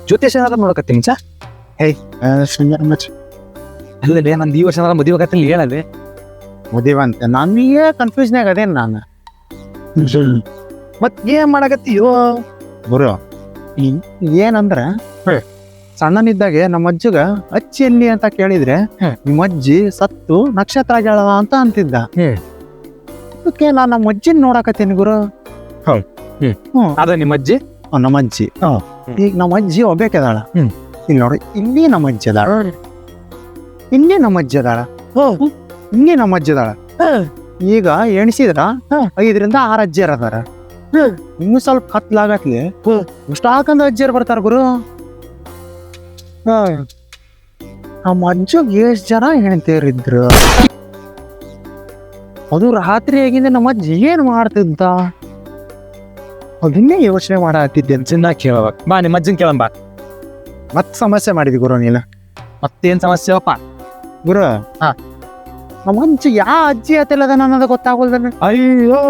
ಜ್ಯೋತಿಷ ಏನಾದ್ರು ನೋಡಕತ್ತೀನಿ ಚಾ. ಅಲ್ಲೇ ನಂದು ಈ ವರ್ಷ ಏನಾರ ಮದುವೆ ಆಗತ್ತಿಲ್ಲ ಹೇಳಲ್ಲಿ. ಮದುವಂತೆ ನನಗೆ ಕನ್ಫ್ಯೂಸ್ನಾಗ ಅದೇನು ನಾನು. ಮತ್ ಏನ್ ಮಾಡಕತ್ತೀಯೋ ಗುರು ಏನಂದ್ರ ಸಣ್ಣನಿದ್ದಾಗೆ ನಮ್ಮ ಅಜ್ಜಗ ಅಚ್ಚಿ ಎಲ್ಲಿ ಅಂತ ಕೇಳಿದ್ರೆ ನಿಮ್ಮ ಅಜ್ಜಿ ಸತ್ತು ನಕ್ಷತ್ರ ಆಗ್ಯಾಳ ಅಂತ ಅಂತಿದ್ದ. ಅದಕ್ಕೆ ನಾನು ನಮ್ಮ ಅಜ್ಜಿನ ನೋಡಕತ್ತೀನಿ ಗುರು. ಅದ ನಿಮ್ಮ ಅಜ್ಜಿ ನಮ್ಮ ಅಜ್ಜಿ ಈಗ ನಮ್ಮ ಅಜ್ಜಿ ಒಬ್ಬೇಕದಾಳ. ಇಲ್ಲಿ ನೋಡಿ ಇಲ್ಲಿ ನಮ್ಮ ಅಜ್ಜಿ ಅದಾಳ, ಇಲ್ಲಿ ನಮ್ಮ ಅಜ್ಜಿ ಅದಾಳ, ಇಲ್ಲಿ ನಮ್ಮ ಅಜ್ಜಿ ಅದಾಳ. ಈಗ ಎಣಿಸಿದ್ರ 5 ರಿಂದ 6 ಅಜ್ಜಿಯರ್ ಅದಾರ. ಇನ್ನು ಸ್ವಲ್ಪ ಕತ್ಲಾಗತ್ಲಿ ಇಷ್ಟ ಹಾಕಂದ ಅಜ್ಜಿಯರ್ ಬರ್ತಾರ ಗುರು. ನಮ್ಮ ಅಜ್ಜಗ್ ಎಷ್ಟ್ ಜನ ಹೆಣ್ತೀರಿದ್ರು. ಅದು ರಾತ್ರಿ ಆಗಿಂದ ನಮ್ಮ ಅಜ್ಜಿ ಏನ್ ಮಾಡ್ತಿದ್ದ ಅದನ್ನೇ ಯೋಚನೆ ಮಾಡತ್ತಿದ್ದೇನೆ. ಚೆನ್ನಾಗಿ ಕೇಳಬೇಕು. ಬಾ ನಿಮ್ಮ ಅಜ್ಜನ್ ಕೇಳಂ ಬಾ. ಮತ್ ಸಮಸ್ಯೆ ಮಾಡಿದಿ ಗುರು ನೀನು. ಮತ್ತೇನ್ ಸಮಸ್ಯೆ ಅಪ್ಪ? ಗುರು ನಮ್ಮ ಅಜ್ಜಿ ಯಾ ಅಜ್ಜಿ ಆತಿಲ್ಲದ ಅನ್ನೋದು ಗೊತ್ತಾಗೋಲ್ದ. ಅಯ್ಯೋ